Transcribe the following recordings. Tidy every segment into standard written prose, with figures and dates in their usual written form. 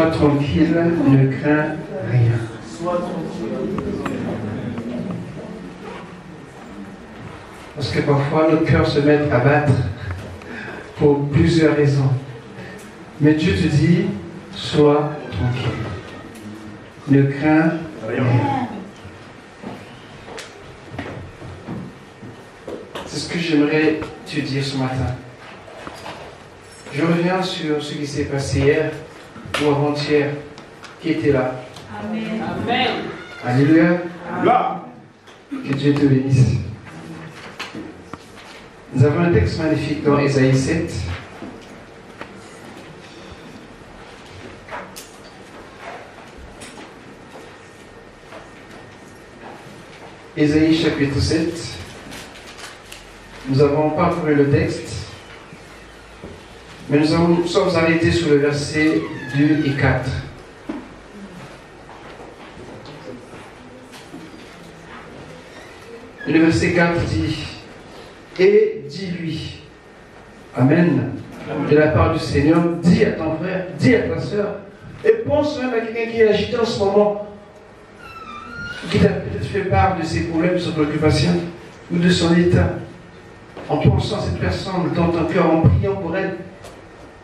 Sois tranquille, ne crains rien. Parce que parfois nos cœurs se mettent à battre pour plusieurs raisons. Mais Dieu te dit, sois tranquille. Ne crains rien. C'est ce que j'aimerais te dire ce matin. Je reviens sur ce qui s'est passé hier ou avant-hier, qui était là. Amen. Amen. Alléluia. Que Dieu te bénisse. Nous avons un texte magnifique dans Ésaïe 7. Ésaïe chapitre 7. Nous avons parcouru le texte, mais nous sommes arrêtés sur le verset 2 et 4. Et le verset 4 dit: et dis-lui, Amen, de la part du Seigneur, dis à ton frère, dis à ta soeur, et pense même à quelqu'un qui est agité en ce moment, qui t'a peut-être fait part de ses problèmes, de ses préoccupations, ou de son état. En pensant à cette personne dans ton cœur, en priant pour elle,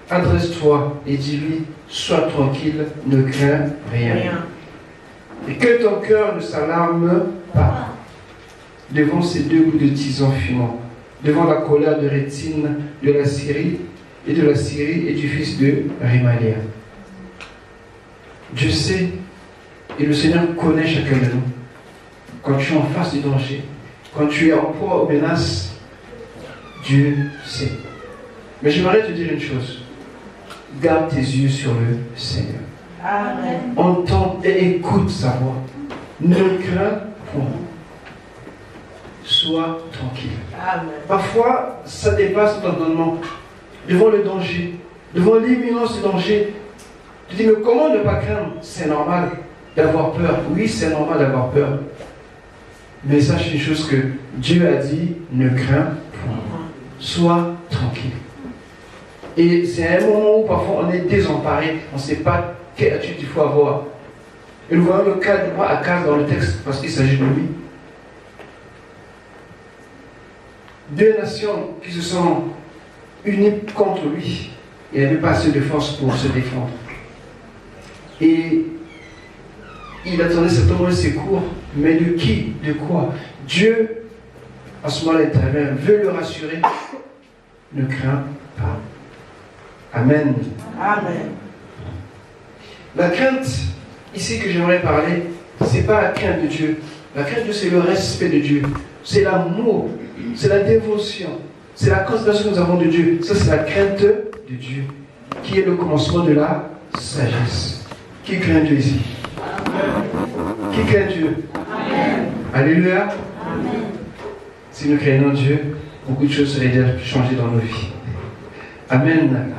adresse-toi et dis-lui, sois tranquille, ne crains rien. Et que ton cœur ne s'alarme pas devant ces deux bouts de tison fumant, devant la colère de Rétine de la Syrie et du fils de Rémalia. Dieu sait, et le Seigneur connaît chacun de nous. Quand tu es en face du danger, quand tu es en proie aux menaces, Dieu sait. Mais j'aimerais te dire une chose. Garde tes yeux sur le Seigneur. Amen. Entends et écoute sa voix. Ne crains point. Sois tranquille. Amen. Parfois, ça dépasse ton entendement. Devant le danger, devant l'imminence du danger, tu dis, mais comment ne pas craindre? C'est normal d'avoir peur. Oui, c'est normal d'avoir peur. Mais sache une chose que Dieu a dit, ne crains point. Sois tranquille. Et c'est un moment où parfois on est désemparé, on ne sait pas quelle attitude il faut avoir. Et nous voyons le cas de roi Akaz dans le texte, parce qu'il s'agit de lui. Deux nations qui se sont unies contre lui. Il n'avait pas assez de force pour se défendre. Et il attendait certainement le secours, mais de qui? De quoi? Dieu, à ce moment-là, intervient, veut le rassurer. Ne crains pas. Amen. Amen. La crainte, ici que j'aimerais parler, ce n'est pas la crainte de Dieu. La crainte de Dieu, c'est le respect de Dieu. C'est l'amour, c'est la dévotion, c'est la considération que nous avons de Dieu. Ça, c'est la crainte de Dieu, qui est le commencement de la sagesse. Qui craint Dieu ici? Amen. Qui craint Dieu? Amen. Alléluia. Amen. Si nous craignons Dieu, beaucoup de choses seraient déjà changées dans nos vies. Amen. Amen.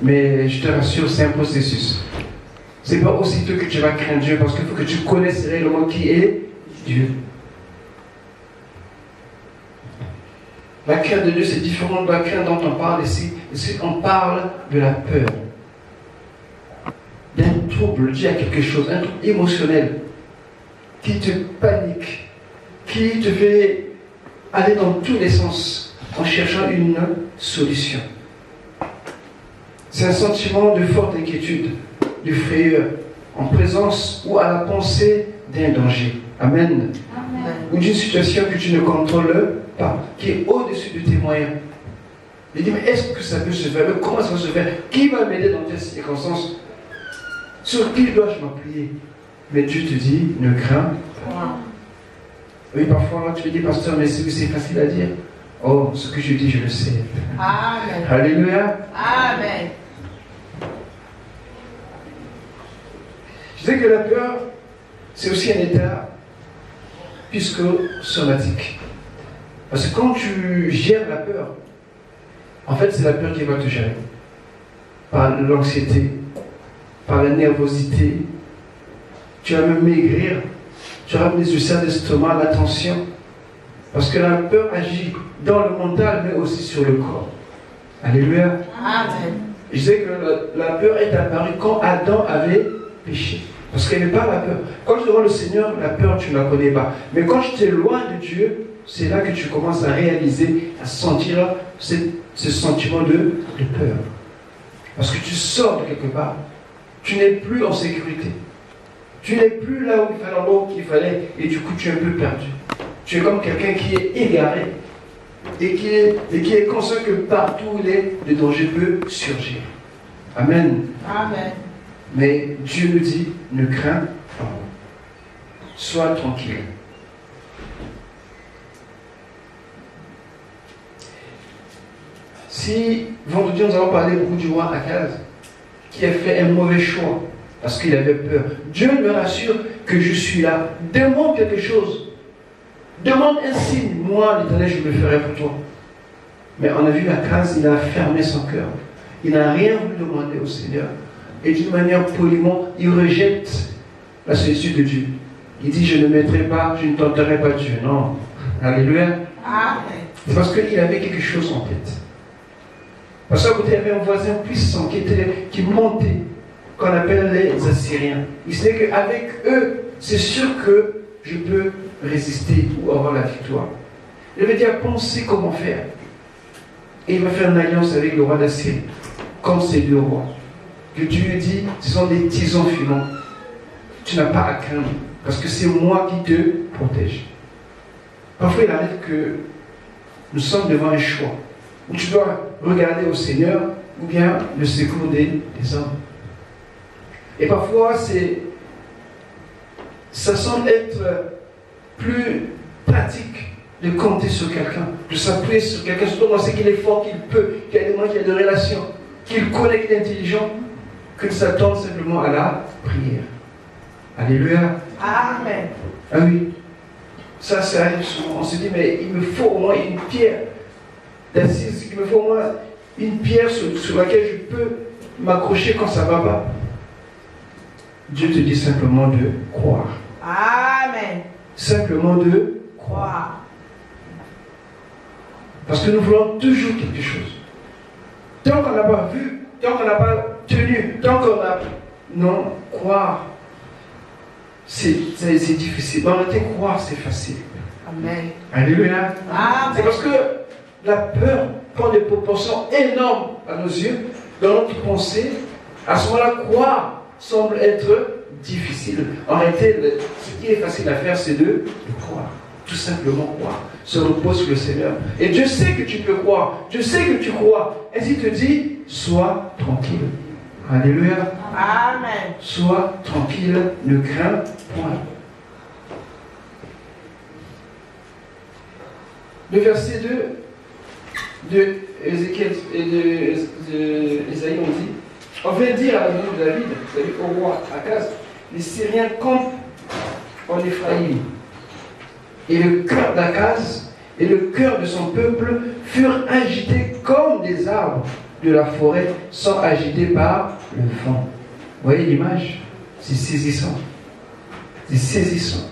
Mais je te rassure, c'est un processus. Ce n'est pas aussitôt que tu vas craindre Dieu, parce qu'il faut que tu connaisses réellement qui est Dieu. La crainte de Dieu, c'est différent de la crainte dont on parle ici. Ici, on parle de la peur, d'un trouble dû à quelque chose, un trouble émotionnel qui te panique, qui te fait aller dans tous les sens en cherchant une solution. C'est un sentiment de forte inquiétude, de frayeur, en présence ou à la pensée d'un danger. Amen. Amen. Ou d'une situation que tu ne contrôles pas, qui est au-dessus de tes moyens. Il dit, mais est-ce que ça peut se faire? Mais comment ça va se faire? Qui va m'aider dans telle circonstance? Sur qui dois-je m'appuyer? Mais Dieu te dit, ne crains pas. Oui, parfois tu me dis, pasteur, mais c'est facile à dire. Oh, ce que je dis, je le sais. Amen. Alléluia. Amen. Je sais que la peur, c'est aussi un état psychosomatique. Parce que quand tu gères la peur, en fait, c'est la peur qui va te gérer. Par l'anxiété, par la nervosité, tu vas même maigrir, tu vas même des ulcères d'estomac, la tension. Parce que la peur agit dans le mental, mais aussi sur le corps. Alléluia. Amen. Je disais que la peur est apparue quand Adam avait péché. Parce qu'elle n'est pas la peur. Quand tu devant le Seigneur, la peur, tu ne la connais pas. Mais quand tu t'es loin de Dieu, c'est là que tu commences à réaliser, à sentir ce sentiment de peur. Parce que tu sors de quelque part. Tu n'es plus en sécurité. Tu n'es plus là où il fallait, l'endroit qu'il fallait, et du coup tu es un peu perdu. Tu es comme quelqu'un qui est égaré et qui est conscient que partout où il est, le danger peut surgir. Amen. Amen. Mais Dieu nous dit, ne crains pas. Sois tranquille. Si vendredi nous avons parlé beaucoup du roi Akaz, qui a fait un mauvais choix parce qu'il avait peur. Dieu me rassure que je suis là. Demande quelque chose. Demande un signe. Moi, l'Éternel, je le ferai pour toi. Mais on a vu Akaz, il a fermé son cœur. Il n'a rien voulu demander au Seigneur. Et d'une manière poliment, il rejette la sollicitude de Dieu. Il dit, je ne mettrai pas, je ne tenterai pas Dieu. Non. Alléluia. Amen. C'est parce qu'il avait quelque chose en tête. Parce qu'à côté, il y avait un voisin puissant qui montait, qu'on appelle les Assyriens. Il sait qu'avec eux, c'est sûr que je peux résister ou avoir la victoire. Il avait déjà pensé comment faire. Et il va faire une alliance avec le roi d'Assyrie, comme ces deux rois. Que Dieu lui dit, ce sont des tisons filants. Tu n'as pas à craindre, parce que c'est moi qui te protège. Parfois, il arrive que nous sommes devant un choix, où tu dois regarder au Seigneur, ou bien le secours des hommes. Et parfois, ça semble être plus pratique de compter sur quelqu'un, de s'appuyer sur quelqu'un, surtout on sait qu'il est fort, qu'il peut, qu'il y a des moyens, qu'il y a des relations, qu'il connaît, qu'il est intelligent, que de s'attendre simplement à la prière. Alléluia. Amen. Ah oui, ça arrive souvent. On se dit, mais il me faut au moins une pierre d'assise, il me faut au moins une pierre sur laquelle je peux m'accrocher quand ça ne va pas. Dieu te dit simplement de croire. Amen. Simplement de Croire. Parce que nous voulons toujours quelque chose. Tant qu'on n'a pas vu, tant qu'on n'a pas tenu, tant qu'on n'a... Non, croire, c'est difficile. En réalité, croire, c'est facile. Amen. Alléluia. Amen. C'est parce que la peur prend des proportions énormes à nos yeux, dans notre pensée. À ce moment-là, croire semble être difficile. En réalité, ce qui est facile à faire, c'est de croire. Tout simplement croire. Se repose sur le Seigneur. Et Dieu sait que tu peux croire. Dieu sait que tu crois. Et il te dit, sois tranquille. Alléluia. Amen. Sois tranquille, ne crains point. Le verset 2 de Ézéchiel et de Isaïe, on dit, on vient dire à la maison de David, c'est-à-dire au roi Akaz, les Syriens campent en Éphraïm. Et le cœur d'Akaz et le cœur de son peuple furent agités comme des arbres de la forêt, sont agités par le vent. Vous voyez l'image? C'est saisissant. C'est saisissant.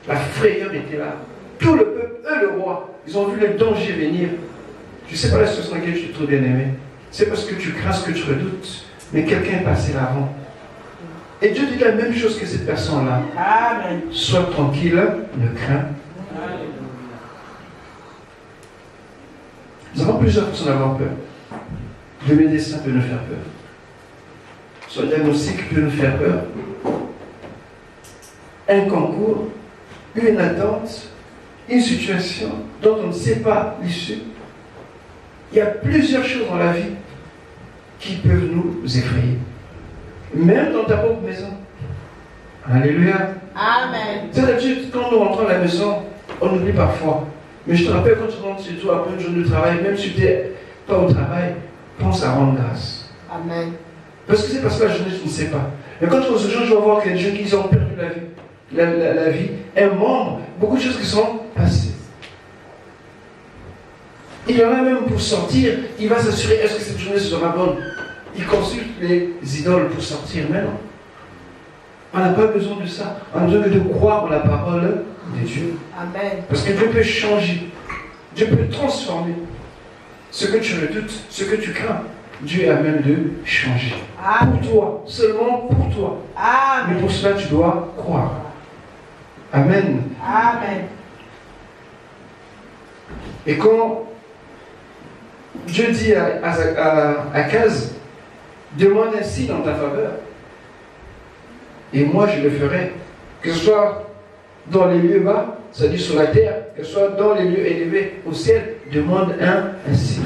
La frayeur était là. Tout le peuple, eux le roi, ils ont vu le danger venir. Je ne sais pas la situation dans laquelle tu te trouves, bien-aimé. C'est parce que tu crains ce que tu redoutes. Mais quelqu'un est passé l'avant. Et Dieu dit la même chose que cette personne-là. Amen. Sois tranquille, ne crains. Nous avons plusieurs façons d'avoir peur. Le médecin peut nous faire peur. Son diagnostic peut nous faire peur. Un concours, une attente, une situation dont on ne sait pas l'issue. Il y a plusieurs choses dans la vie qui peuvent nous effrayer. Même dans ta propre maison. Alléluia. Amen. C'est d'habitude, quand nous rentrons à la maison, on oublie parfois. Mais je te rappelle, quand tu rentres chez toi après une journée de travail, même si tu n'es pas au travail, pense à rendre grâce. Amen. Parce que c'est parce que la journée, tu ne sais pas. Mais quand tu vois ce genre, je vais voir qu'il y a des gens qui ont perdu la vie. La vie, un membre, beaucoup de choses qui sont passées. Il y en a même pour sortir, il va s'assurer, est-ce que cette journée sera bonne? Il consulte les idoles pour sortir, mais non. On n'a pas besoin de ça. On a besoin de croire en la parole de Dieu. Amen. Parce que Dieu peut changer. Dieu peut transformer ce que tu redoutes, ce que tu crains. Dieu est à même de changer. Amen. Pour toi, seulement pour toi. Mais Amen. pour cela, tu dois croire. Amen. Amen. Et quand Dieu dit à Akaz, demande un signe en ta faveur, et moi je le ferai, que ce soit dans les lieux bas, c'est-à-dire sur la terre, que ce soit dans les lieux élevés au ciel, demande un signe.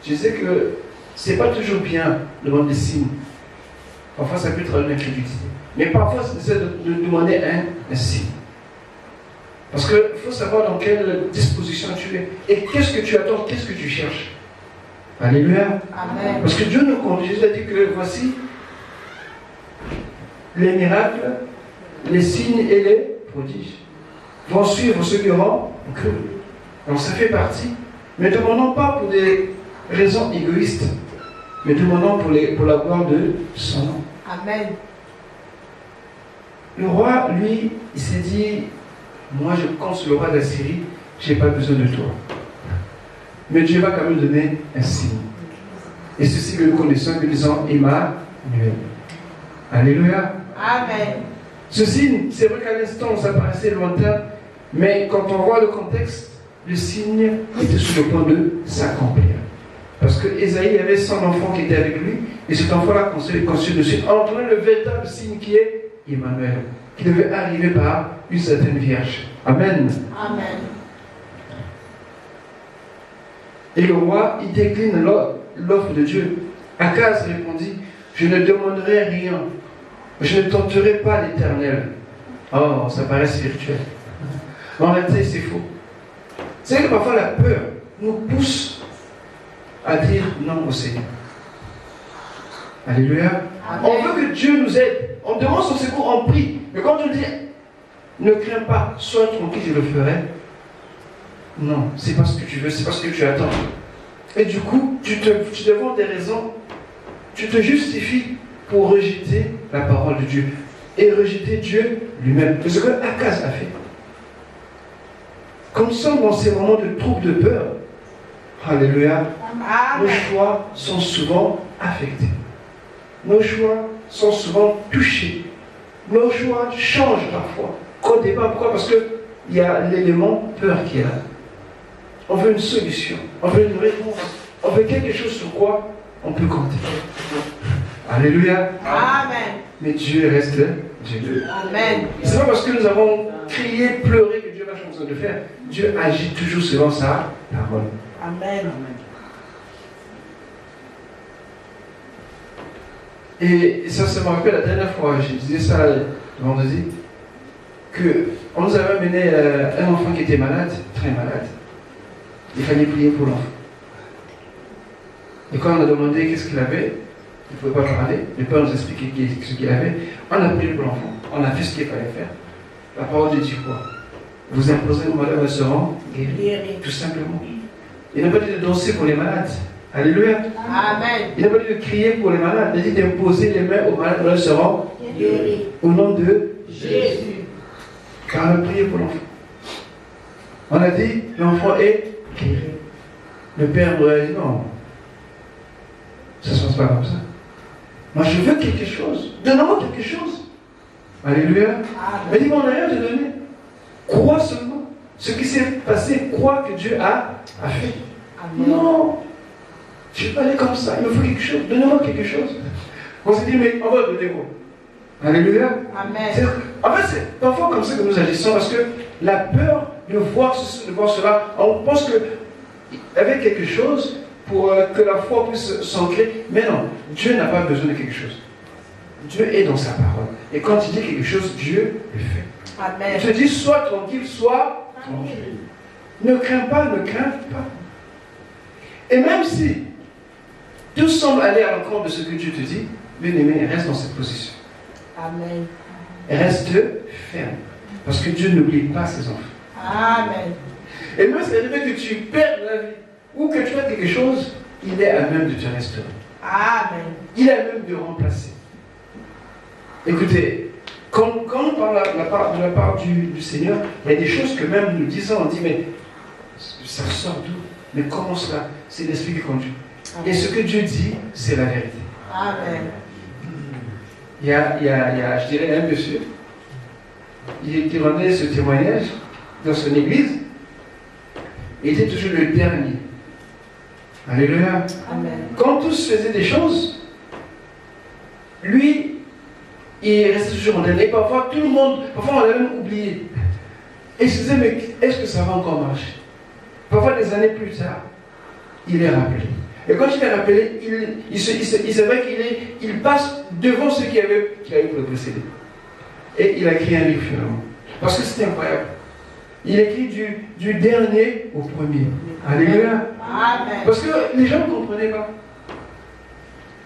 Je sais que c'est pas toujours bien de demander des signes. Parfois ça peut être une incrédulité. Mais parfois c'est de demander un signe. Parce qu'il faut savoir dans quelle disposition tu es. Et qu'est-ce que tu attends, qu'est-ce que tu cherches. Alléluia. Amen. Parce que Dieu nous conduit. Jésus a dit que voici les miracles, les signes et les prodiges vont suivre ceux qui auront cru. Donc ça fait partie. Mais demandons pas pour des raisons égoïstes, mais demandons pour la gloire de son nom. Amen. Le roi, lui, il s'est dit, moi je compte sur le roi d'Assyrie, je n'ai pas besoin de toi. Mais Dieu va quand même donner un signe. Et ceci que nous connaissons, que nous disons Emmanuel. Alléluia. Amen. Ce signe, c'est vrai qu'à l'instant, ça paraissait lointain, mais quand on voit le contexte, le signe était sur le point de s'accomplir. Parce que Ésaïe avait son enfant qui était avec lui, et cet enfant-là conçut de suite entrer le véritable signe qui est Emmanuel, qui devait arriver par une certaine vierge. Amen. Amen. Et le roi, il décline l'offre de Dieu. Akaz répondit, je ne demanderai rien, je ne tenterai pas l'Éternel. Oh, ça paraît spirituel. Mais en réalité, c'est faux. C'est que parfois la peur nous pousse à dire non au Seigneur. Alléluia. Amen. On veut que Dieu nous aide. On demande son secours, on prie. Mais quand on dit ne crains pas, sois tranquille, je le ferai. Non, c'est pas ce que tu veux, c'est pas ce que tu attends. Et du coup, tu te vends des raisons, tu te justifies pour rejeter la parole de Dieu et rejeter Dieu lui-même. C'est ce que Akaz a fait. Quand nous sommes dans ces moments de trouble, de peur, alléluia, nos Amen. choix sont souvent affectés. Nos choix sont souvent touchés. Nos choix changent parfois. Au départ, pourquoi? Parce qu'il y a l'élément peur qui est là. On veut une solution, on veut une réponse, on veut quelque chose sur quoi on peut compter. Alléluia. Amen. Mais Dieu reste Dieu. Amen. C'est pas parce que nous avons crié, pleuré que Dieu va changer de faire. Dieu agit toujours selon sa parole. Amen. Et ça me rappelle la dernière fois, je disais ça le vendredi, qu'on nous avait amené un enfant qui était malade, très malade. Il fallait prier pour l'enfant. Et quand on a demandé qu'est-ce qu'il avait, il ne pouvait pas parler, le père nous expliquait ce qu'il avait. On a prié pour l'enfant, on a fait ce qu'il fallait faire. La parole de Dieu quoi? Vous imposerez aux malades, elles seront guéries. Tout simplement. Il n'a pas dit de danser pour les malades. Alléluia. Amen. Il n'a pas dit de crier pour les malades, il a dit d'imposer les mains aux malades, elles seront Guéri. au nom de Jésus. car on a prié pour l'enfant. On a dit l'enfant est guéri. Le père nous a dit non. Ça ne se passe pas comme ça. Moi je veux quelque chose. Donne-moi quelque chose. Alléluia. Mais dis-moi, on n'a rien te donner. Crois seulement. Ce qui s'est passé, crois que Dieu a fait. Amen. Non. Je ne vais pas aller comme ça. Il me faut quelque chose. Donne-moi quelque chose. On s'est dit, mais on va donner quoi? Alléluia. Amen. En fait, c'est parfois comme ça que nous agissons parce que la peur de voir ceci, de voir cela, on pense qu'avec quelque chose pour que la foi puisse s'ancrer. Mais non, Dieu n'a pas besoin de quelque chose. Dieu est dans sa parole. Et quand il dit quelque chose, Dieu le fait. Amen. Il te dit, sois tranquille, sois tranquille. Ne crains pas, ne crains pas. Et même si tout semble aller à l'encontre de ce que Dieu te dit, bien-aimé, reste dans cette position. Amen. Reste ferme. Parce que Dieu n'oublie pas ses enfants. Amen. Et même si c'est arrivé que tu perds la vie ou que tu fasses quelque chose, il est à même de te restaurer. Amen. Il est à même de remplacer. Écoutez, quand on parle de la part du Seigneur, il y a des choses que même nous disons, on dit, mais ça sort d'où? Mais comment cela? C'est l'Esprit qui conduit. Et ce que Dieu dit, c'est la vérité. Amen. Il y a, je dirais, un monsieur qui rendait ce témoignage dans son église. Il était toujours le dernier. Alléluia. Amen. Quand tous faisaient des choses, lui, il restait toujours en dernier. Parfois, tout le monde, parfois on l'a même oublié. Et il se disait, mais est-ce que ça va encore marcher? Parfois, des années plus tard, il est rappelé. Et quand il est rappelé, c'est vrai qu'il passe devant ceux qui avaient le précédé. Et il a écrit un livre finalement. Parce que c'était incroyable. Il écrit du dernier au premier. Alléluia. Amen. Parce que les gens ne comprenaient pas.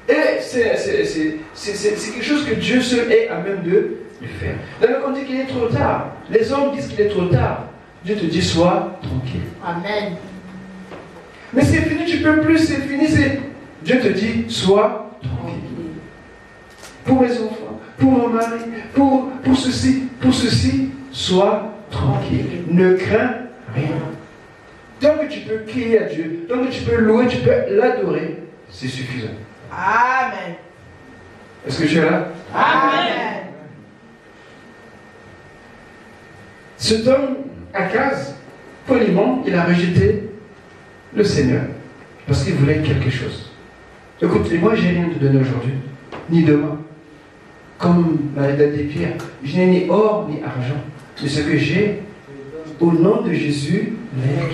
Et c'est quelque chose que Dieu seul est à même de faire. D'ailleurs, quand on dit qu'il est trop tard, les hommes disent qu'il est trop tard. Dieu te dit, sois tranquille. Amen. Mais c'est fini, tu peux plus, c'est fini. Dieu te dit, sois tranquille. Pour mes enfants, pour mon mari, pour ceci, sois tranquille. Ne crains rien. Tant que tu peux crier à Dieu, tant que tu peux louer, tu peux l'adorer, c'est suffisant. Amen. Est-ce que tu es là? Amen. Cet homme, Akaz, poliment, il a rejeté le Seigneur parce qu'il voulait quelque chose. Écoute, moi, j'ai rien te donner aujourd'hui, ni demain. Comme la date des pierres, je n'ai ni or ni argent, mais ce que j'ai, au nom de Jésus, lève.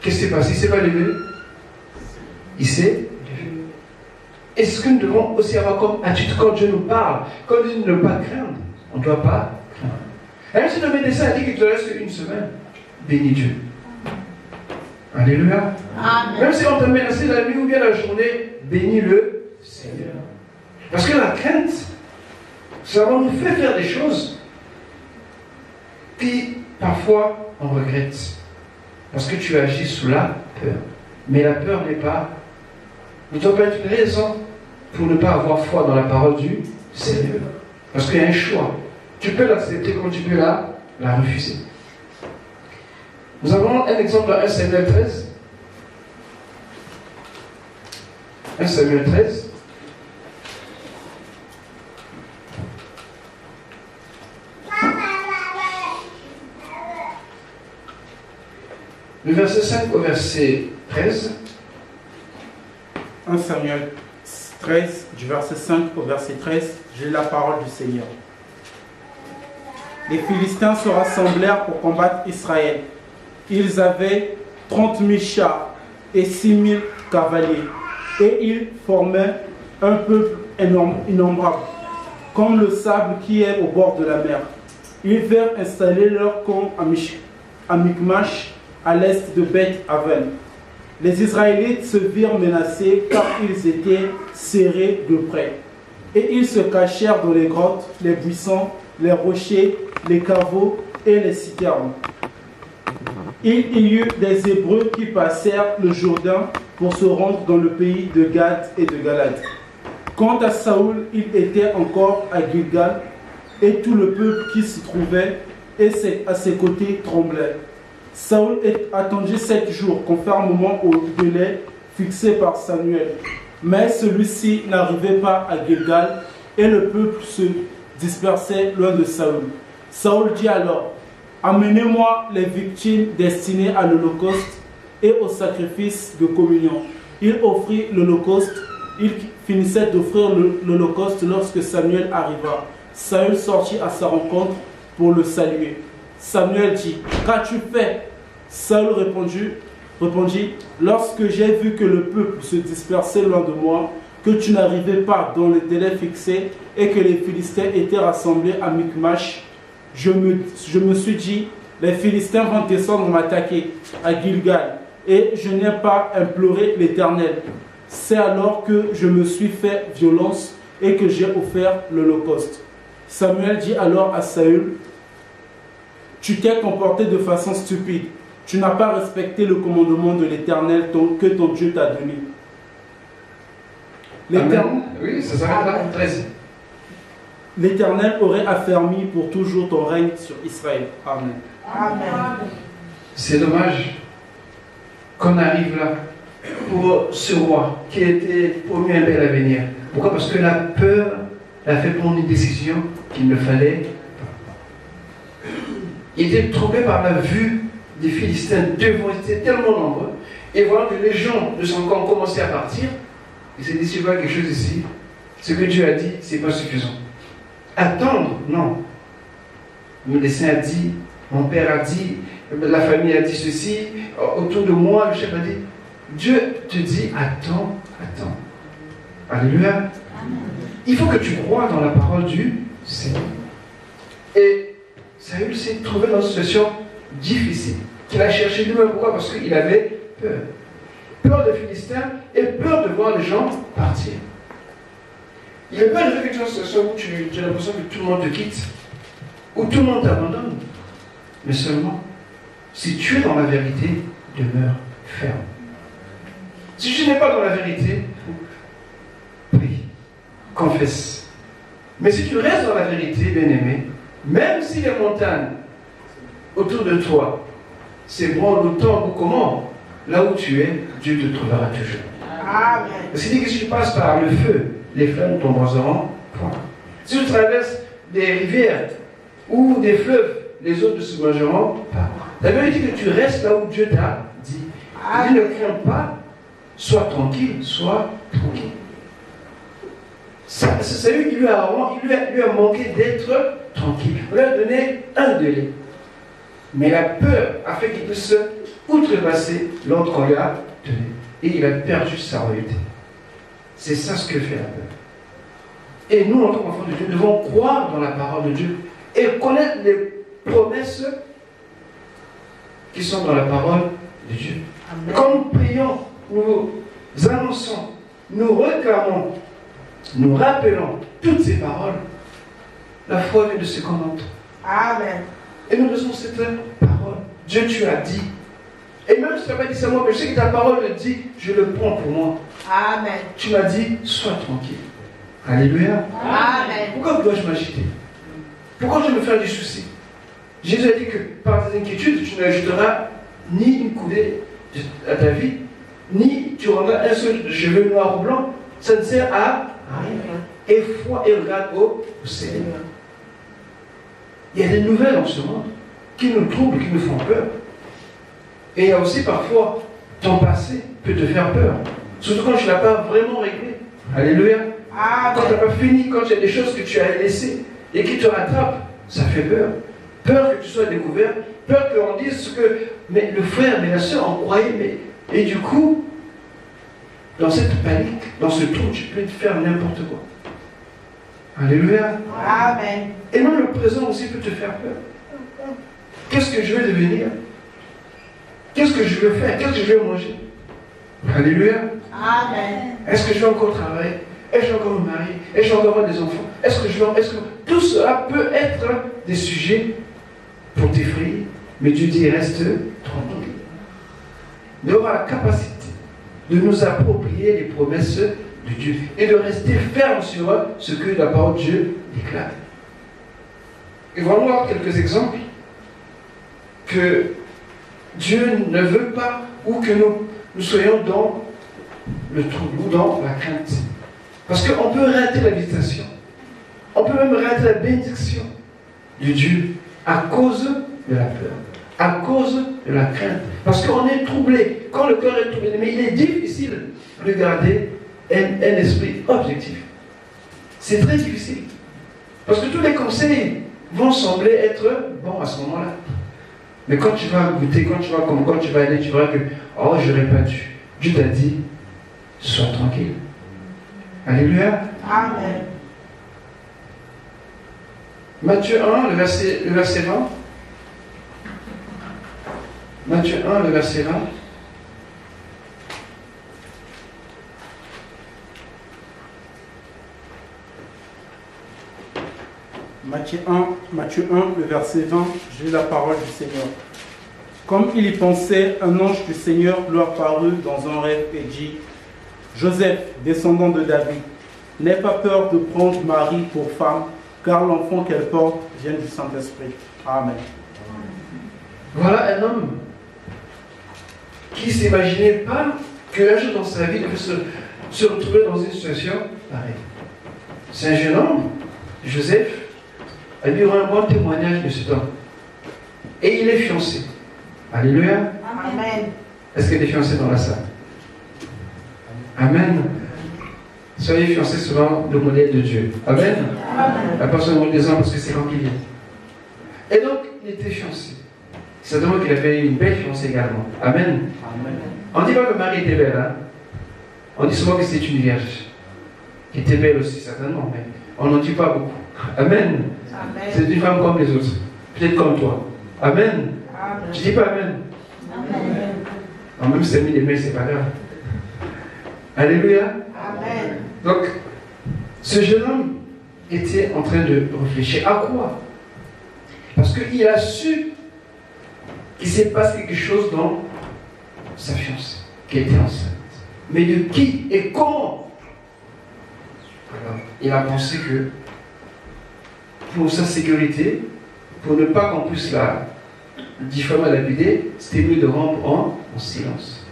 Qu'est-ce qui s'est passé? Il ne s'est pas levé. Il s'est levé. Et ce que nous devons aussi avoir comme attitude quand Dieu nous parle, quand il dit ne pas craindre, on ne doit pas craindre. Alors si le médecin a dit qu'il te reste une semaine, bénis Dieu. Alléluia. Amen. Même si on t'a menacé la nuit ou bien la journée, bénis le Seigneur. Parce que la crainte, ça va nous faire faire des choses qui, parfois, on regrette. Parce que tu agis sous la peur. Mais la peur ne doit pas être une raison pour ne pas avoir foi dans la parole du Seigneur. Parce qu'il y a un choix. Tu peux l'accepter comme tu peux la refuser. Nous avons un exemple dans 1 Samuel 13. 1 Samuel 13. Le verset 5 au verset 13. 1 Samuel 13, du verset 5 au verset 13, j'ai la parole du Seigneur. Les Philistins se rassemblèrent pour combattre Israël. Ils avaient 30 000 chars et 6 000 cavaliers. Et ils formaient un peuple innombrable, comme le sable qui est au bord de la mer. Ils vinrent installer leur camp à Michmash, à l'est de Beth-Aven. Les Israélites se virent menacés car ils étaient serrés de près. Et ils se cachèrent dans les grottes, les buissons, les rochers, les caveaux et les citernes. Il y eut des Hébreux qui passèrent le Jourdain pour se rendre dans le pays de Gad et de Galad. Quant à Saoul, il était encore à Gilgal, et tout le peuple qui s'y trouvait et à ses côtés tremblait. Saoul attendit 7 jours, conformément au délai fixé par Samuel. Mais celui-ci n'arrivait pas à Gilgal, et le peuple se dispersait loin de Saoul. Saoul dit alors: amenez-moi les victimes destinées à l'holocauste et au sacrifice de communion. Il offrit l'holocauste. Il finissait d'offrir l'holocauste lorsque Samuel arriva. Saül sortit à sa rencontre pour le saluer. Samuel dit: qu'as-tu fait? Saül répondit: lorsque j'ai vu que le peuple se dispersait loin de moi, que tu n'arrivais pas dans le délai fixé et que les Philistins étaient rassemblés à Michmash, je me suis dit: les Philistins vont descendre m'attaquer à Gilgal, et je n'ai pas imploré l'Éternel. C'est alors que je me suis fait violence et que j'ai offert l'holocauste. Samuel dit alors à Saül: tu t'es comporté de façon stupide. Tu n'as pas respecté le commandement de l'Éternel que ton Dieu t'a donné. Oui, ça s'arrête là, 13. L'Éternel aurait affermi pour toujours ton règne sur Israël. Amen. Amen. C'est dommage qu'on arrive là pour ce roi qui était promis un bel avenir. Pourquoi? Parce que la peur l'a fait prendre une décision qu'il ne fallait pas. Il était troublé par la vue des Philistins devant, ils étaient tellement nombreux. Et voyant que les gens de son camp commençaient à partir, il s'est dit, si je vois quelque chose ici, ce que Dieu a dit, ce n'est pas suffisant. Attendre, non. Le médecin a dit, mon père a dit, la famille a dit ceci, autour de moi, le chef a dit. Dieu te dit, attends, attends. Alléluia. Il faut que tu crois dans la parole du Seigneur. Et Saül s'est trouvé dans une situation difficile, qu'il a cherché lui-même. Pourquoi? Parce qu'il avait peur. Peur des Philistins et peur de voir les gens partir. Il n'y a pas de quelque chose où tu as l'impression que tout le monde te quitte, où tout le monde t'abandonne. Mais seulement, si tu es dans la vérité, demeure ferme. Si tu n'es pas dans la vérité, prie, confesse. Mais si tu restes dans la vérité, bien-aimé, même si les montagnes autour de toi s'ébranlent autant ou comment, là où tu es, Dieu te trouvera toujours. Amen. Parce qu'il dit que si tu passes par le feu, les flammes t'embraseront point. Si tu traverses des rivières ou des fleuves, les eaux ne se mangeront pas. La vérité dit que tu restes là où Dieu t'a dit. Il dit, ne crains pas, sois tranquille, sois tranquille. Saül, il lui a manqué d'être tranquille. On lui a donné un délai. Mais la peur a fait qu'il puisse outrepasser l'ordre qu'on lui a donné. Et il a perdu sa royauté. C'est ça ce que fait la peur. Et nous, en tant qu'enfants de Dieu, nous devons croire dans la parole de Dieu et connaître les promesses qui sont dans la parole de Dieu. Amen. Quand nous prions, nous annonçons, nous réclamons, nous rappelons toutes ces paroles, la foi vient de ce qu'on entend. Amen. Et nous faisons cette parole. Dieu, tu as dit. Et même si tu n'as pas dit ça moi, mais je sais que ta parole le dit, je le prends pour moi. Amen. Tu m'as dit, sois tranquille. Alléluia. Amen. Pourquoi dois-je m'agiter? Pourquoi je me faire du souci? Jésus a dit que par tes inquiétudes, tu n'ajouteras ni une coudée à ta vie, ni tu rendras un seul cheveu noir ou blanc. Ça ne sert à rien. Et foi et regarde au Seigneur. Il y a des nouvelles en ce monde qui nous troublent, qui nous font peur. Et il y a aussi parfois, ton passé peut te faire peur. Surtout quand tu ne l'as pas vraiment réglé. Alléluia. Amen. Quand tu n'as pas fini, quand il y a des choses que tu as laissées et qui te rattrapent, ça fait peur. Peur que tu sois découvert, peur qu'on dise que mais le frère, mais la soeur, on croyait, mais... Et du coup, dans cette panique, dans ce trou, tu peux te faire n'importe quoi. Alléluia. Amen. Et même le présent aussi peut te faire peur. Qu'est-ce que je vais devenir? Qu'est-ce que je vais faire? Qu'est-ce que je vais manger? Alléluia. Amen. Est-ce que je vais encore travailler? Est-ce que je vais encore me marier? Est-ce que je vais encore avoir des enfants? Est-ce que je vais... Tout cela peut être des sujets pour t'effrayer. Mais Dieu dit, reste tranquille. Nous avons la capacité de nous approprier les promesses de Dieu et de rester ferme sur ce que la parole de Dieu déclare. Et voilà voir quelques exemples que Dieu ne veut pas ou que nous soyons dans le trouble ou dans la crainte. Parce qu'on peut rater la visitation. On peut même rater la bénédiction de Dieu à cause de la peur, à cause de la crainte. Parce qu'on est troublé. Quand le cœur est troublé, mais il est difficile de garder un esprit objectif. C'est très difficile. Parce que tous les conseils vont sembler être bons à ce moment-là. Mais quand tu vas goûter, quand tu vas aller, tu verras que, oh, j'aurais pas dû. Dieu t'a dit, sois tranquille. Alléluia. Amen. Matthieu 1, le verset 20. Matthieu 1, le verset 20. Matthieu 1, le verset 20, j'ai la parole du Seigneur. Comme il y pensait, un ange du Seigneur lui apparut dans un rêve et dit, Joseph, descendant de David, n'aie pas peur de prendre Marie pour femme, car l'enfant qu'elle porte vient du Saint-Esprit. Amen. Voilà un homme qui ne s'imaginait pas qu'un jour dans sa vie, il devait se retrouver dans une situation pareille. C'est un jeune homme, Joseph, il aura un bon témoignage de cet homme. Et il est fiancé. Alléluia. Amen. Est-ce qu'il est fiancé dans la salle? Amen. Soyez fiancés selon le modèle de Dieu. Amen. Amen. La personne de des ans parce que c'est quand il vient. Et donc, il était fiancé. Certainement qu'il avait une belle fiancée également. Amen. Amen. On ne dit pas que Marie était belle, hein? On dit souvent que c'était une vierge. Qui était belle aussi, certainement, mais on n'en dit pas beaucoup. Amen. Amen. C'est une femme comme les autres. Peut-être comme toi. Amen. Amen. Je dis pas Amen. Amen. Non, même si tu as mis des mails, c'est pas grave. Alléluia. Amen. Donc, ce jeune homme était en train de réfléchir à quoi? Parce qu'il a su qu'il s'est passé quelque chose dans sa fiancée, qui était enceinte. Mais de qui et comment? Alors, il a pensé que pour sa sécurité, pour ne pas qu'on puisse la diffamer, la lapider, c'était mieux de rompre en silence.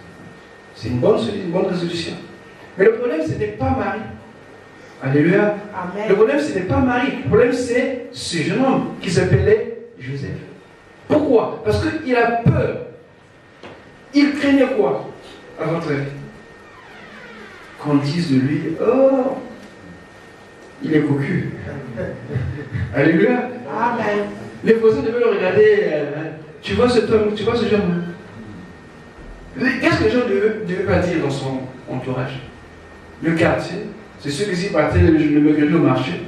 C'est une bonne résolution. Mais le problème, ce n'est pas Marie. Alléluia. Amen. Le problème, ce n'est pas Marie. Le problème, c'est ce jeune homme qui s'appelait Joseph. Pourquoi? Parce qu'il a peur. Il craignait quoi, à votre avis? Qu'on dise de lui, oh, il est cocu. Alléluia. Amen. Les voisins devaient le regarder. Tu vois cet homme, tu vois ce jeune homme? Qu'est-ce que les gens ne devaient pas dire dans son entourage? Le quartier, c'est ceux qui partaient le mercredi au marché.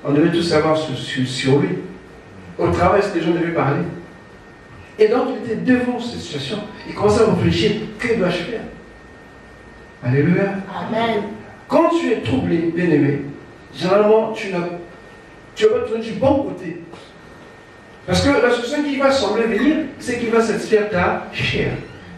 On devait tout savoir sur lui. Au travail, les gens devaient parler. Et donc, il était devant cette situation. Il commençait à réfléchir, que dois-je faire? Alléluia. Amen. Quand tu es troublé, bien-aimé, généralement, tu vas pas tourner du bon côté. Parce que la solution qui va sembler venir, c'est qu'il va satisfaire ta chair.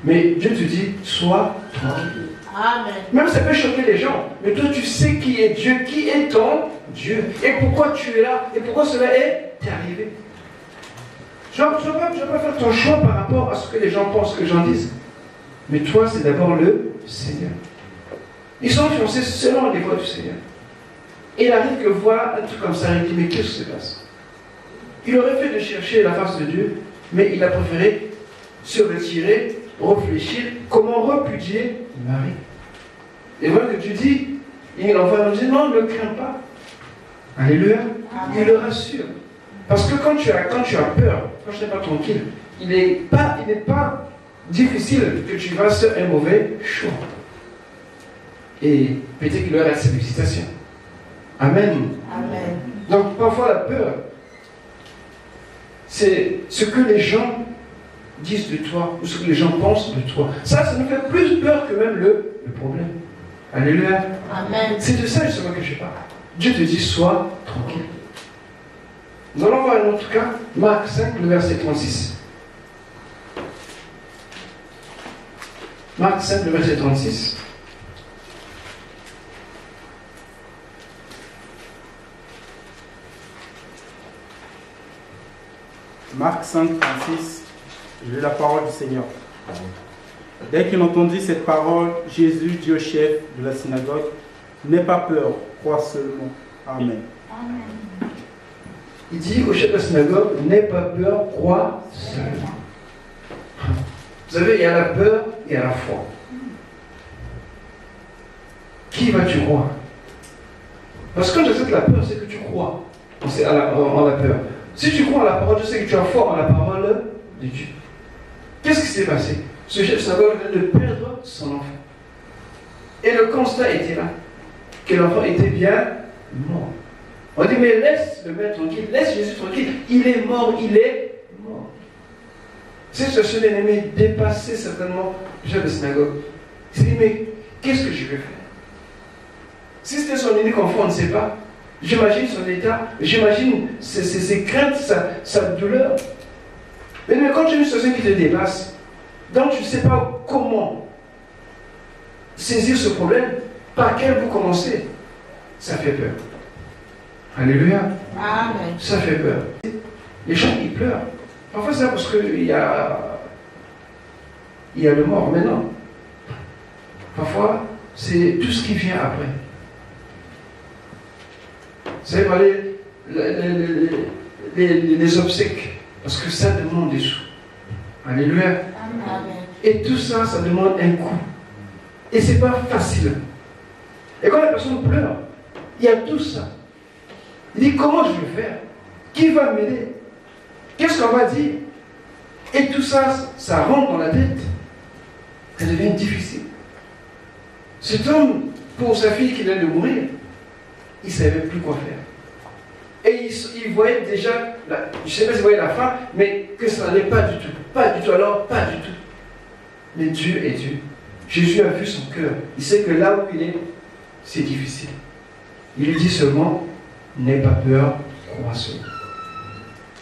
Mais Dieu te dit, sois tranquille. Amen. Même ça peut choquer les gens, mais toi tu sais qui est Dieu, qui est ton Dieu, et pourquoi tu es là, et pourquoi cela est arrivé. Tu ne vas pas faire ton choix par rapport à ce que les gens pensent, que les gens disent. Mais toi, c'est d'abord le Seigneur. Ils sont fiancés selon les voies du Seigneur. Et il arrive que voir un truc comme ça, il dit, mais qu'est-ce qui se passe? Il aurait fait de chercher la face de Dieu, mais il a préféré se retirer, réfléchir, comment repudier Marie. Et voilà que tu dis, il envoie nous dire, non, ne crains pas. Alléluia. Il le rassure. Parce que quand tu as peur, quand tu n'es pas tranquille, il n'est pas difficile que tu fasses un mauvais choix. Et peut-être qu'il aura ses félicitations. Amen. Amen. Donc parfois la peur, c'est ce que les gens disent de toi, ou ce que les gens pensent de toi. Ça nous fait plus peur que même le problème. Alléluia. Amen. C'est de ça justement que je parle. Dieu te dit, sois tranquille. Nous allons voir un autre cas, Marc 5, le verset 36. Marc 5, le verset 36. Marc 5, 36, je lis la parole du Seigneur. Dès qu'il entendit cette parole, Jésus dit au chef de la synagogue, n'aie pas peur, crois seulement. Amen. Amen. Il dit au chef de la synagogue, n'aie pas peur, crois seulement. Vous savez, il y a la peur et il y a la foi. Qui vas-tu croire? Parce que quand j'accepte la peur, c'est que tu crois en la peur. Si tu crois en la parole, je sais que tu as foi en la parole de Dieu. Qu'est-ce qui s'est passé? Ce chef de synagogue vient de perdre son enfant. Et le constat était là, que l'enfant était bien mort. On dit, mais laisse le maître tranquille, laisse Jésus tranquille. Il est mort, il est mort. C'est ce bien-aimé dépassé certainement le chef de synagogue. Il s'est dit, mais qu'est-ce que je vais faire? Si c'était son unique enfant, on ne sait pas. J'imagine son état, j'imagine ses craintes, sa douleur. Mais quand tu as une situation qui te dépasse, donc tu ne sais pas comment saisir ce problème, par quel bout commencer, ça fait peur. Alléluia. Amen. Ça fait peur. Les gens, ils pleurent. Parfois, c'est parce qu'il y a le mort. Mais non. Parfois, c'est tout ce qui vient après. Vous savez, les obsèques, parce que ça demande des sous. Alléluia. Amen. Et tout ça, ça demande un coût. Et c'est pas facile. Et quand la personne pleure, il y a tout ça. Il dit, comment je vais faire? Qui va m'aider? Qu'est-ce qu'on va dire? Et tout ça, ça rentre dans la tête. Ça devient difficile. Cet homme, pour sa fille qui vient de mourir, il ne savait plus quoi faire. Et il voyait déjà, je ne sais pas s'il voyait la fin, mais que ça n'allait pas du tout. Pas du tout, alors pas du tout. Mais Dieu est Dieu. Jésus a vu son cœur. Il sait que là où il est, c'est difficile. Il lui dit seulement, n'aie pas peur, crois seulement.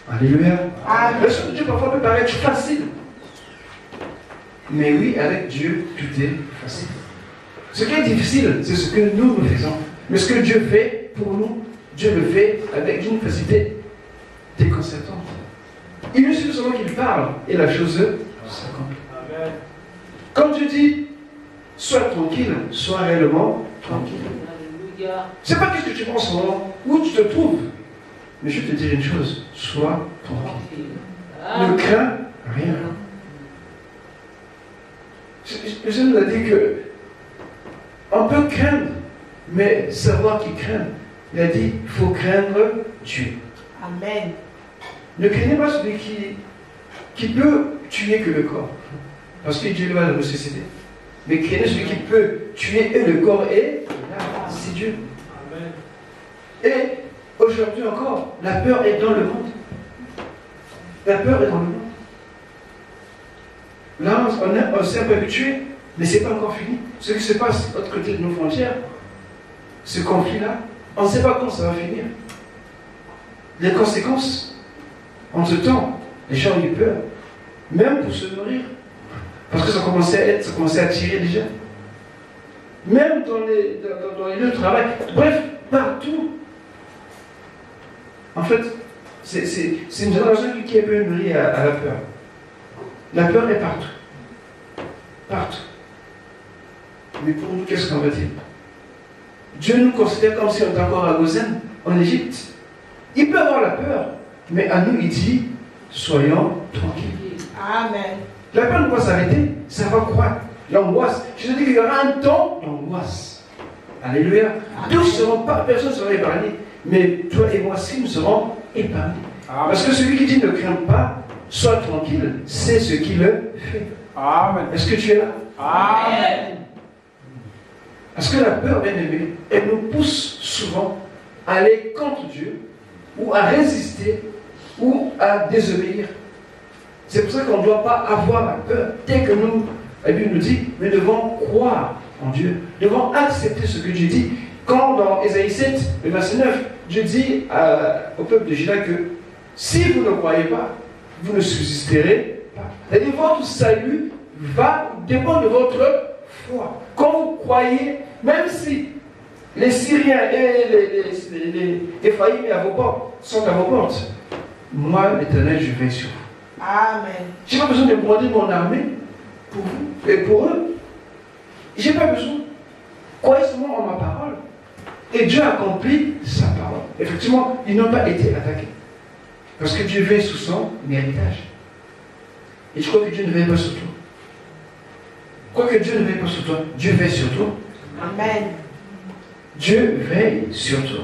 Alléluia. Le son de Dieu parfois peut paraître facile. Mais oui, avec Dieu, tout est facile. Ce qui est difficile, c'est ce que nous faisons. Mais ce que Dieu fait pour nous, Dieu le fait avec une facilité déconcertante. Il lui suffit seulement qu'il parle et la chose s'accomplit. Comme Dieu dit, sois tranquille, sois réellement tranquille. Je ne sais pas ce que tu penses en ce moment, où tu te trouves. Mais je vais te dire une chose, sois tranquille. Ne crains rien. Jésus nous a dit que on peut craindre, mais savoir qui craint. Il a dit, il faut craindre Dieu. Amen. Ne craignez pas celui qui peut tuer que le corps. Parce que Dieu va le ressusciter. Mais craignez celui qui peut tuer et le corps et c'est Dieu. Amen. Et aujourd'hui encore, la peur est dans le monde. La peur est dans le monde. Là, on s'est un peu habitué, mais ce n'est pas encore fini. Ce qui se passe de l'autre côté de nos frontières, ce conflit-là, on ne sait pas quand ça va finir. Les conséquences, en ce temps, les gens ont eu peur, même pour se nourrir, parce que ça commençait à tirer déjà. Même dans les lieux de travail, bref, partout. En fait, c'est une génération qui est un peu nourrie à la peur. La peur est partout. Partout. Mais pour nous, qu'est-ce qu'on va dire? Dieu nous considère comme si on était encore à Gozen, en Égypte. Il peut avoir la peur, mais à nous, il dit, soyons tranquilles. Amen. La peur ne va pas s'arrêter, ça va croître. L'angoisse. Je te dis qu'il y aura un temps d'angoisse. Alléluia. Tous seront pas, personne ne sera épargné. Mais toi et moi, si nous serons épargnés. Parce que celui qui dit ne crains pas, sois tranquille, c'est ce qu'il fait. Amen. Est-ce que tu es là? Amen. Parce que la peur, bien aimée, elle nous pousse souvent à aller contre Dieu, ou à résister, ou à désobéir. C'est pour ça qu'on ne doit pas avoir la peur. Dès que nous, la Bible nous dit, nous devons croire en Dieu, nous devons accepter ce que Dieu dit. Quand dans Ésaïe 7, le verset 9, Dieu dit au peuple de Juda que si vous ne croyez pas, vous ne subsisterez pas. C'est-à-dire votre salut va dépendre de votre foi. Quand vous croyez, même si les Syriens et les Éphraïm à vos portes sont à vos portes, moi, l'Éternel, je veille sur vous. Amen. Je n'ai pas besoin de broder mon armée pour vous et pour eux. Je n'ai pas besoin. Croyez seulement en ma parole. Et Dieu accomplit sa parole. Effectivement, ils n'ont pas été attaqués. Parce que Dieu veille sur son héritage. Et je crois que Dieu ne veille pas sur toi. Quoi que Dieu ne veille pas sur toi, Dieu veille sur toi. Amen. Dieu veille sur toi.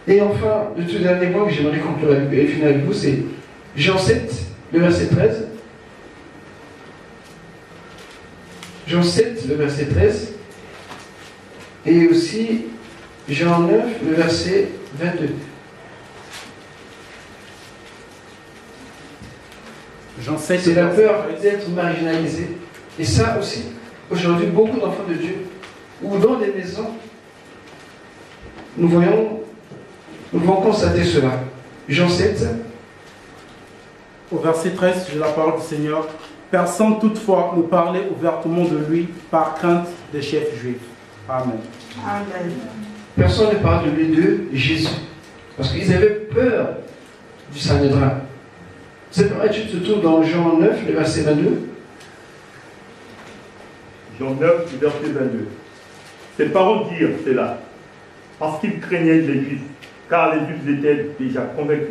Et enfin, le tout dernier point que j'aimerais conclure et finir avec vous, c'est Jean 7, le verset 13. Jean 7, le verset 13. Et aussi Jean 9, le verset 22. Jean 7, c'est la peur d'être marginalisé. Et ça aussi, aujourd'hui, beaucoup d'enfants de Dieu, ou dans des maisons, nous devons constater cela. Jean 7. Au verset 13, j'ai la parole du Seigneur. Personne toutefois ne parlait ouvertement de lui par crainte des chefs juifs. Amen. Amen. Personne ne parle de lui, de Jésus. Parce qu'ils avaient peur du Sanhédrin. C'est pareil, tu te trouves dans Jean 9, le verset 22. Jean 9, verset 22. Ces paroles dirent cela parce qu'ils craignaient les Juifs, car les Juifs étaient déjà convenus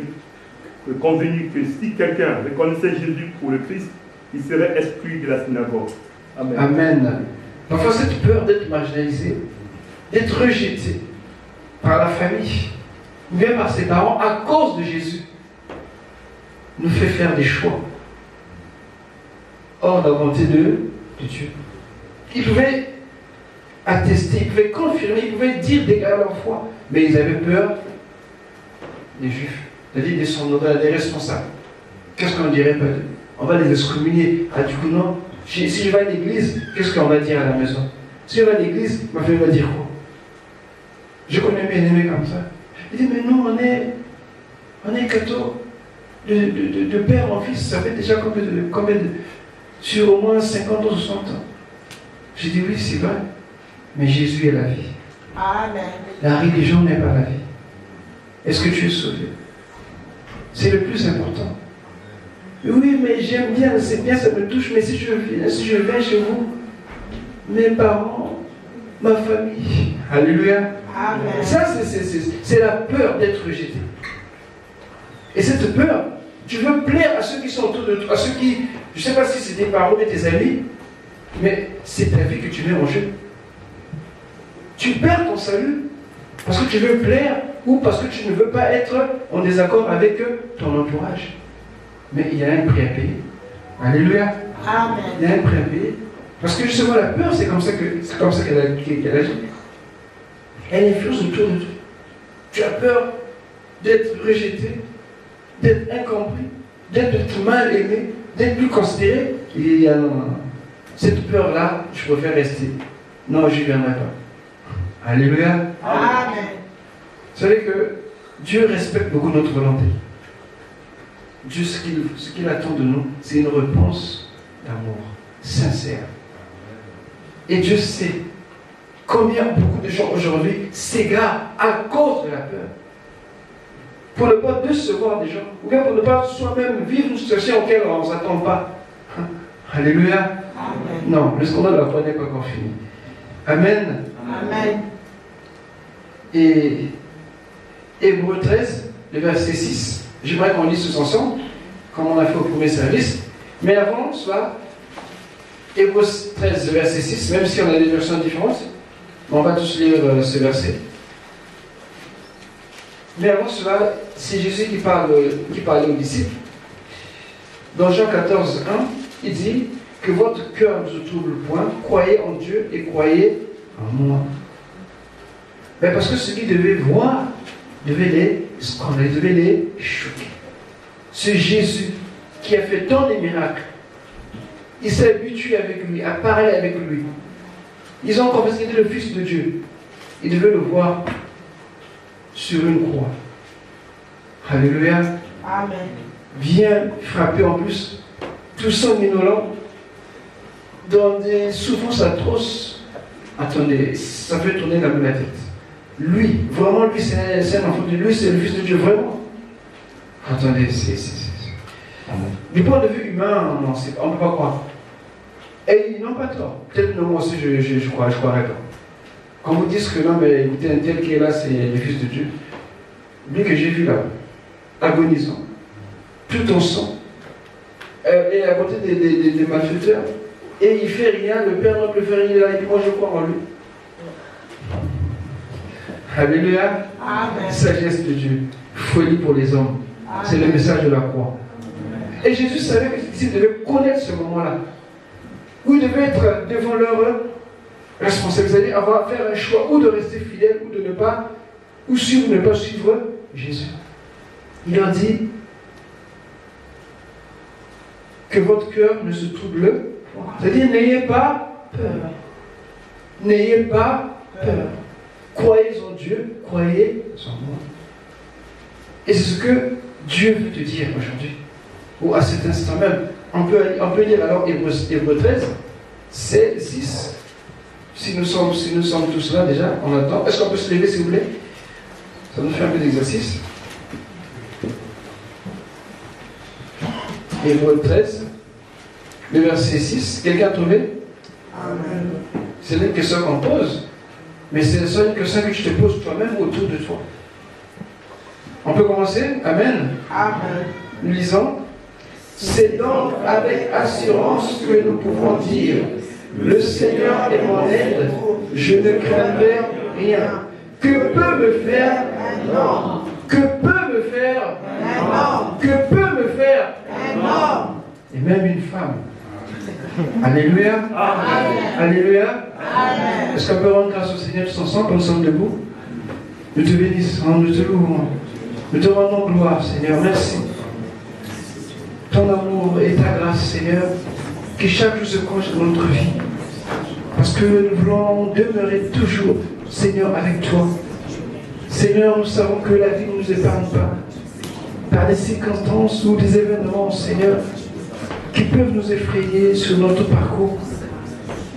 que si quelqu'un reconnaissait Jésus pour le Christ, il serait exclu de la synagogue. Amen. Amen. Parfois, cette peur d'être marginalisé, d'être rejeté par la famille, ou bien par ses parents à cause de Jésus, nous fait faire des choix hors de la volonté de Dieu. Ils pouvaient attester, ils pouvaient confirmer, ils pouvaient dire d'égaler leur foi, mais ils avaient peur des Juifs, c'est-à-dire des responsables. Qu'est-ce qu'on dirait pas d'eux? On va les excommunier. Ah, du coup, non. Si je vais à l'église, qu'est-ce qu'on va dire à la maison? Si je vais à l'église, ma famille va dire quoi? Je connais bien aimé comme ça. Il dit, mais nous, on est cathos. De père en fils, ça fait déjà combien de sur au moins 50 ou 60 ans. J'ai dit, oui, c'est vrai. Mais Jésus est la vie. Amen. La religion n'est pas la vie. Est-ce que tu es sauvé? C'est le plus important. Oui, mais j'aime bien, c'est bien, ça me touche, mais si je viens chez vous, mes parents, ma famille, alléluia. Amen. Ça, c'est la peur d'être rejeté. Et cette peur, tu veux plaire à ceux qui sont autour de toi, à ceux qui, je ne sais pas si c'est tes parents ou tes amis, mais c'est ta vie que tu mets en jeu. Tu perds ton salut parce que tu veux plaire ou parce que tu ne veux pas être en désaccord avec ton entourage. Mais il y a un prix à payer. Alléluia. Amen. Il y a un prix à payer. Parce que justement la peur, c'est comme ça qu'elle agit. Elle influence autour de toi. Tu as peur d'être rejeté, d'être incompris, d'être mal aimé, d'être plus considéré. Il y a cette peur-là, je préfère rester. Non, je n'y viendrai pas. Alléluia. Amen. Vous savez que Dieu respecte beaucoup notre volonté. Dieu, ce qu'il attend de nous, c'est une réponse d'amour sincère. Et Dieu sait combien beaucoup de gens aujourd'hui s'égarent à cause de la peur. Pour ne pas décevoir des gens, ou bien pour ne pas soi-même vivre une situation auquel on ne s'attend pas. Alléluia. Amen. Non, le scandale de la foi n'est pas encore fini. Amen. Amen. Et Hébreux 13, le verset 6, j'aimerais qu'on lise tous ensemble, comme on a fait au premier service. Mais avant cela, Hébreux 13, le verset 6, même si on a des versions différentes, on va tous lire ce verset. Mais avant cela, c'est Jésus qui parlait aux disciples. Dans Jean 14, 1, il dit que votre cœur ne se trouble point, croyez en Dieu et croyez en moi. Mais parce que ceux qui devaient voir, devaient les choquer. Ce Jésus qui a fait tant de miracles, il s'est habitué avec lui, à parler avec lui. Ils ont compris qu'il était le Fils de Dieu. Ils devaient le voir sur une croix. Alléluia. Amen. Vient frapper en plus, tout somnolent, dans des souffrances atroces. Attendez, ça fait tourner la tête. Lui, vraiment, lui, c'est un enfant de lui, c'est le Fils de Dieu, vraiment. Attendez, du point de vue humain, on ne peut pas croire. Et ils n'ont pas tort. Peut-être moi aussi, je croirais pas. Quand vous dites que non, mais écoutez, un tel qui est là, c'est le Fils de Dieu. Lui que j'ai vu là, agonisant, tout en sang, et à côté des malfaiteurs, et il fait rien, le Père Noble le fait rien, et puis moi je crois en lui. Alléluia. Amen. Sagesse de Dieu, folie pour les hommes. C'est le message de la croix. Et Jésus savait que ses disciples devaient connaître ce moment-là, où ils devaient être devant leur responsabilité, c'est-à-dire avoir à faire un choix ou de rester fidèle ou de ne pas, ou suivre ou ne pas suivre Jésus. Il leur dit que votre cœur ne se trouble point. C'est-à-dire, n'ayez pas peur. N'ayez pas peur. Croyez en Dieu, croyez en moi. Et c'est ce que Dieu veut te dire aujourd'hui, ou à cet instant même. On peut lire alors Hébreux 13, 6. Si nous sommes tous là déjà, on attend. Est-ce qu'on peut se lever s'il vous plaît? Ça nous fait un peu d'exercice. Hébreux 13, le verset 6. Quelqu'un a trouvé? Amen. C'est une question qu'on pose, mais c'est une question que tu te poses toi-même autour de toi. On peut commencer? Amen. Amen. Nous lisons. C'est donc avec assurance que nous pouvons dire, le Seigneur est mon aide, je ne craindrai rien. Que peut me faire Un homme. Que peut me faire Un homme. Que peut me faire Un homme. Et même une femme. Alléluia. Amen. Alléluia. Amen. Est-ce qu'on peut rendre grâce au Seigneur tous ensemble, ensemble debout? Nous te bénissons, nous te louons. Nous te rendons gloire, Seigneur. Merci. Ton amour et ta grâce, Seigneur, qui chaque jour se couche dans notre vie. Parce que nous voulons demeurer toujours, Seigneur, avec toi. Seigneur, nous savons que la vie ne nous épargne pas. Par des circonstances ou des événements, Seigneur, qui peuvent nous effrayer sur notre parcours.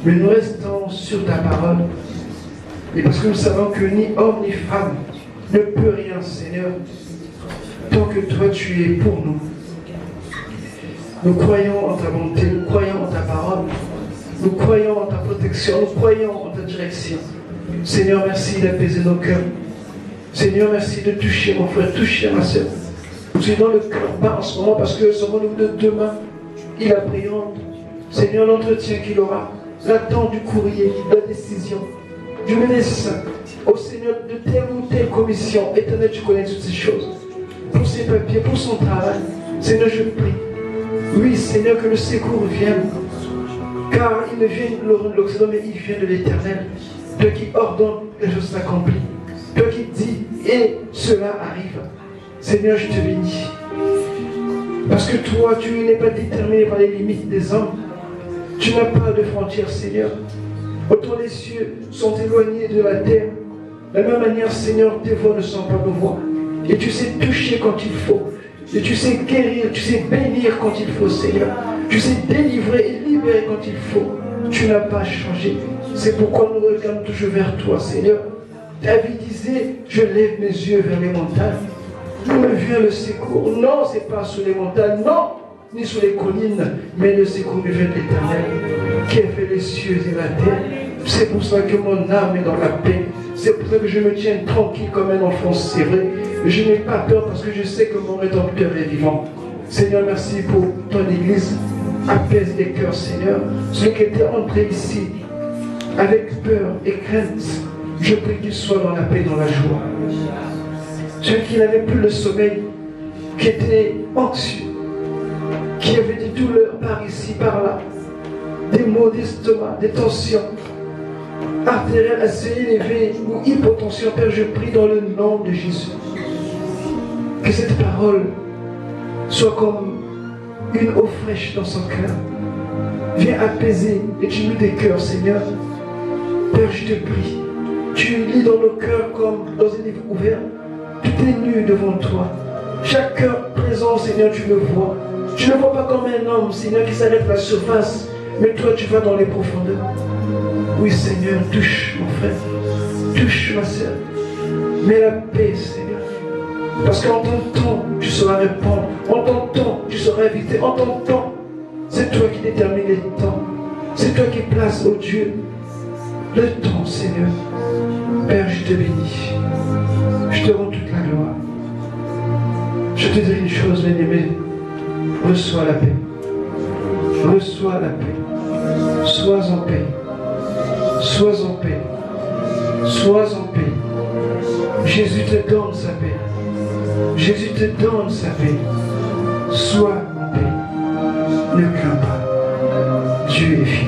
Mais nous restons sur ta parole. Et parce que nous savons que ni homme ni femme ne peut rien, Seigneur, tant que toi tu es pour nous. Nous croyons en ta bonté, nous croyons en ta parole, nous croyons en ta protection, nous croyons en ta direction. Seigneur, merci d'apaiser nos cœurs. Seigneur, merci de toucher mon frère, toucher ma soeur. Je suis dans le cœur bas en ce moment parce que ce moment de demain, il appréhende. Seigneur, l'entretien qu'il aura, l'attente du courrier, la décision, du médecin, au Seigneur, de telle ou telle commission. Éternel, tu connais toutes ces choses. Pour ses papiers, pour son travail. Seigneur, je prie. Oui, Seigneur, que le secours vienne. Car il ne vient de l'Occident, mais il vient de l'Éternel. Toi qui ordonne que les choses s'accomplissent. Toi qui dis, et cela arrive. Seigneur, je te bénis. Parce que toi, tu n'es pas déterminé par les limites des hommes. Tu n'as pas de frontières, Seigneur. Autant les cieux sont éloignés de la terre. De la même manière, Seigneur, tes voix ne sont pas nos voix. Et tu sais toucher quand il faut. Et tu sais guérir, tu sais bénir quand il faut, Seigneur. Tu sais délivrer et libérer quand il faut. Tu n'as pas changé. C'est pourquoi nous regardons toujours vers toi, Seigneur. David disait, je lève mes yeux vers les montagnes. D'où me vient le secours? Non, ce n'est pas sur les montagnes, non, ni sur les collines, mais le secours me vient de l'Éternel, qui a fait les cieux et la terre. C'est pour ça que mon âme est dans la paix. C'est pour ça que je me tiens tranquille comme un enfant serré. Je n'ai pas peur parce que je sais que mon Rédempteur est vivant. Seigneur, merci pour ton Église. Apaise les cœurs, Seigneur. Ceux qui étaient entrés ici avec peur et crainte, je prie qu'ils soient dans la paix, dans la joie. Ceux qui n'avaient plus le sommeil, qui étaient anxieux, qui avaient des douleurs par ici, par là, des maux d'estomac, des tensions artérielles assez élevées ou hypotension, Père, je prie dans le nom de Jésus. Que cette parole soit comme une eau fraîche dans son cœur. Viens apaiser les timides des cœurs, Seigneur. Père, je te prie. Tu lis dans nos cœurs comme dans un livre ouvert. Tout est nu devant toi. Chaque cœur présent, Seigneur, tu le vois. Tu ne le vois pas comme un homme, Seigneur, qui s'arrête à la surface. Mais toi, tu vas dans les profondeurs. Oui, Seigneur, touche mon frère. Touche ma soeur. Mets la paix, Seigneur. Parce qu'en ton temps, tu sauras répondre. En ton temps, tu sauras éviter. En ton temps, c'est toi qui détermines les temps. C'est toi qui places, oh Dieu, le temps, Seigneur. Père, je te bénis. Je te rends toute la gloire. Je te dis une chose, bien-aimé. Reçois la paix. Reçois la paix. Sois en paix. Sois en paix. Sois en paix. Jésus te donne sa paix. Jésus te donne sa paix. Sois en paix. Ne crains pas. Dieu est fidèle.